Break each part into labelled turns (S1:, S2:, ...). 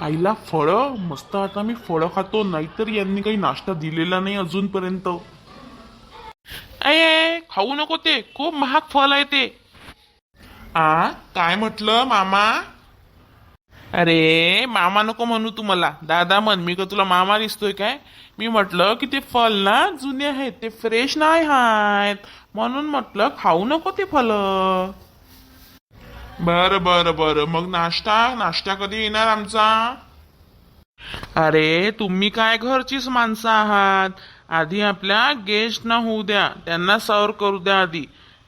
S1: आईला फळं मस्त. आता मी फळं खातो, नाहीतर यांनी काही नाश्ता दिलेला नाही अजूनपर्यंत. अये खाऊ नको, ते खूप महाग फळ आहे ते. काय म्हटलं मामा? अरे मामा नको म्हणू तू, मला दादा म्हण. मी का तुला मामा दिसतोय काय? मी म्हटलं की ते फल ना जुने आहेत, ते फ्रेश नाही आहेत, म्हणून म्हटलं खाऊ नको ते फल. बर बर बर, मग नाश्ता नाश्ता कधी येणार आमचा? अरे तुम्ही काय घरचीच माणसं आहात, आधी आपल्या गेस्ट ना होऊ द्या, त्यांना सर्व करू द्या आधी.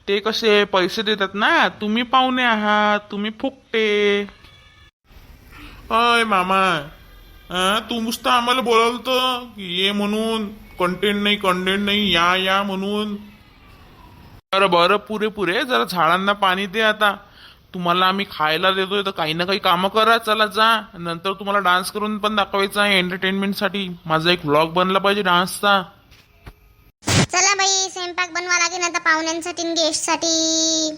S1: ते कसे पैसे देतात ना, तुम्ही पाहुणे आहात, तुम्ही फुकटे. अय मामा, तू नुसतं आम्हाला बोलवलं की ये म्हणून, कंटेंट नाही कंटेंट नाही, या या म्हणून. बरं बरं, पुरे पुरे जरा झाडांना पाणी दे आता. तुम्हाला आम्ही खायला देतोय तर काही ना काही कामं करा. चला जा, नंतर तुम्हाला डान्स करून पण दाखवायचा आहे एंटरटेनमेंटसाठी. माझा एक व्लॉग बनला पाहिजे डान्सचा.
S2: चला बाई, स्वयंपाक बनवा लागेल आता पाहुण्यांसाठी आणि गेस्टसाठी.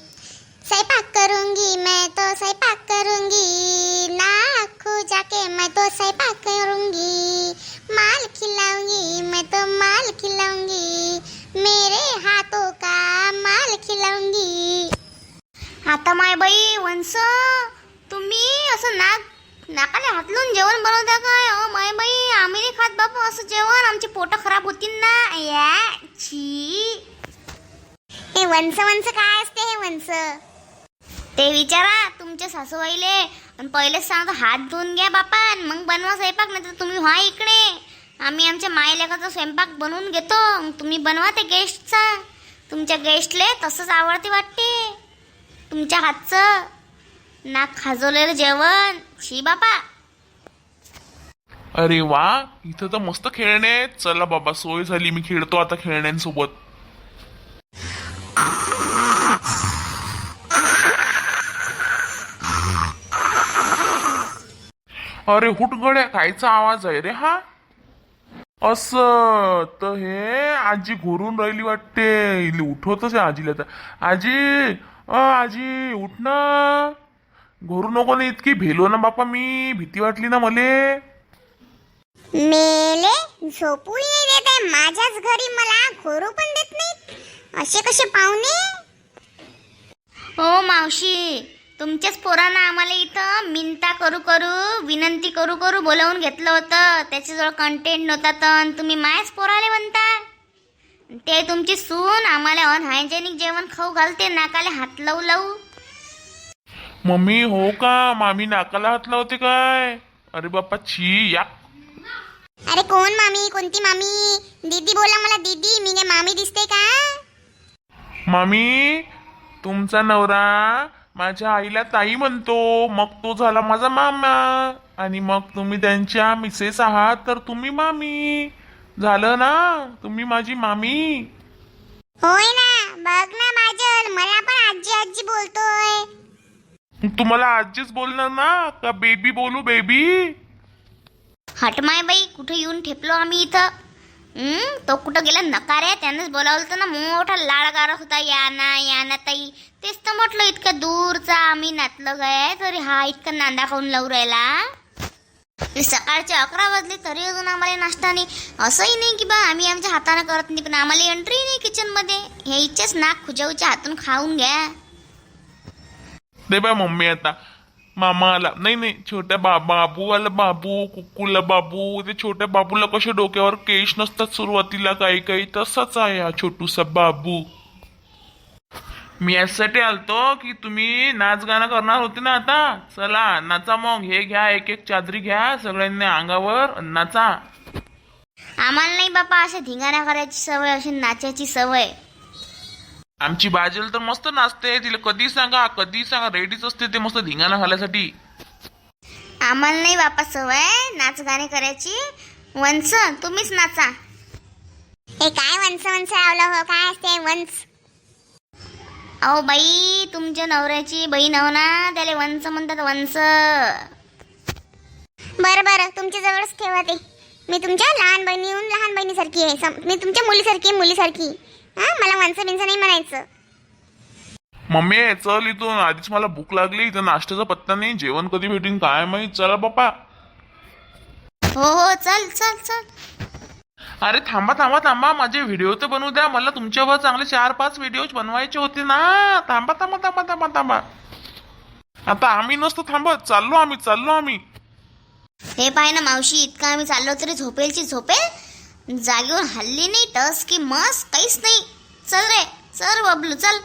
S2: स्वयंपाक करूंगी मैं तो स्वयंपाक करूंगी, नाखू जाके मैं तो स्वयंपाक करूंगी, माल खिलाऊंगी मैं तो माल खिलाऊंगी, मेरे हाथों का माल खिलाऊंगी. आता माय बाई वंस, तुम्ही असं नाकाने हात लावून जेवण बनवता काय? माय बाई, आम्ही नाही खात बापा असं जेवण, आमचे पोट खराब होतील ना. या छी. हे वंस वंस काय असते हे वंस? ते विचारा तुमच्या सासूबाईले. आणि पहिलेच सांगतो, हात धुवून घ्या बापा, मग बनवा स्वयंपाक. नाही तर तुम्ही व्हा इकडे, आम्ही आमच्या मायलेकाचा स्वयंपाक बनवून घेतो, तुम्ही बनवा ते गेस्टचा. तुमच्या गेस्टले तसंच आवडते वाटते तुमच्या हातचं नाक खाजवलेलं जेवण. शी बापा.
S1: अरे वा, इथं तर मस्त खेळणे आहेत. चला बाबा, सोय झाली, मी खेळतो आता खेळण्यांसोबत. अरे हुट गड्या, कायचा आवाज आहे रे हा? असं तर हे आजी घोरून राहिली वाटते. इले उठवतच आहे आजीला तर. आजी, आजी उठ ना. घोरू नको ना इतकी, भेलो ना बापा मी, भीती वाटली ना मले.
S2: मेले झोपूही नाही देत आहे माझ्याच घरी, मला खोरू पण देत नाही. असे कसे पाहुणे? हो मावशी, तुमच्याच पोरानं आम्हाला इथं मिनता करू करू, विनंती करू करू बोलावून घेतलं होतं. त्याच्याजवळ कंटेंट नव्हता तर तुम्ही मायाच पोराले म्हणता. ते तुमची सून आम्हाला अनहायजेनिक जेवण खाऊ घालते, नाकाले हात लावू लावू.
S1: मम्मी हो का? मामी नाकाला हात लावते काय? अरे बाप्पा छी या.
S2: अरे कोण मामी? कोणती मामी? दीदी बोला मला, दीदी. मी काय मामी दिसते का?
S1: मामी, तुमचा नवरा माझ्या आईला ताई म्हणतो, मग तो झाला माझा मामा, आणि मग तुम्ही त्यांच्या मिसेस आहात तर तुम्ही मामी झालं ना. तुम्ही माझी मामी.
S2: होय ना, बघ ना माझं, मला पण आजी आजी बोलतोय.
S1: तुम्हाला आजीच बोलणार ना, का बेबी बोलू? बेबी.
S2: हट माय बाई, कुठे येऊन ठेपलो आम्ही इथं? तो कुठं गेला नकारे? त्यानंच बोलावलं होतं ना, मोठा लाड गारत होता, या ना ताई. तेच तर म्हटलं, इतकं दूरचा आम्ही नातलं गाय, तरी हा इतका नांदा खाऊन लावू राहिला. सकाळचे 11 वाजले तरी अजून आम्हाला नाश्ता नाही. असंही नाही की बा आम्ही आमच्या हाताने करत नाही, पण आम्हाला एंट्री नाही किचन मध्ये. हे इच्छेच नाक खुजाऊच्या हातून खाऊन घ्या.
S1: दे बा मम्मी आता. मामा आला नाही नाही, छोट्या बाबू आला, बाबू कुक्कूला बाबू. ते छोट्या बाबूला कसे डोक्यावर केश नसतात सुरुवातीला, काही काही तसाच आहे हा छोटूसा बाबू. मी यासाठी आलतो की तुम्ही नाच गाणं करणार होते ना, आता चला नाचा. मग हे घ्या, एक एक चादरी घ्या, सगळ्यांनी अंगावर नाचा.
S2: आम्हाला नाही बापा अशा धिंगाणा करायची सवय, अशी नाचायची सवय.
S1: आमची बाजल तर मस्त नाचते, तिला कधी सांगा रेडीच असते ते मस्त धिंगाणा घालायसाठी.
S2: आम्हाला नाही बापा सवय नाच गाणे करायची. वंस तुम्हीच नाचा. हे काय वंस वंस लावलं हो? काय असते वंस? अहो बाई, तुमच्या नवऱ्याची बहीण हो ना, त्याला वंस म्हणतात, वंस. बरं बरं, तुमच्या जवळच ठेवा ते. मी तुमच्या लहान बहिणीसारखी आहे, मी तुमच्या मुलीसारखी. हा, मला वंस बिंस नाही म्हणायचं.
S1: मम्मी चल इथून, आधीच मला भूक लागली, इथं नाश्त्याचा पत्ता नाही, जेवण कधी भेटेन काय माहित. चला बाप्पा.
S2: हो हो चल चल चल.
S1: अरे थांबा थांबा थांबा, माझे व्हिडिओ तर बनवू द्या. मला तुमच्यावर चांगले 4-5 व्हिडिओ बनवायचे होते ना. थांबा थांबा थांबा थांबा थांबा. आता आम्ही नसतो थांबत, चाललो आम्ही.
S2: हे पाय ना मावशी, इतका आम्ही चाललो तरी झोपेलची झोपेल. जागेवर हल्ली नाही, टस की मस काहीच नाही. चल रे, चल बबलू चल.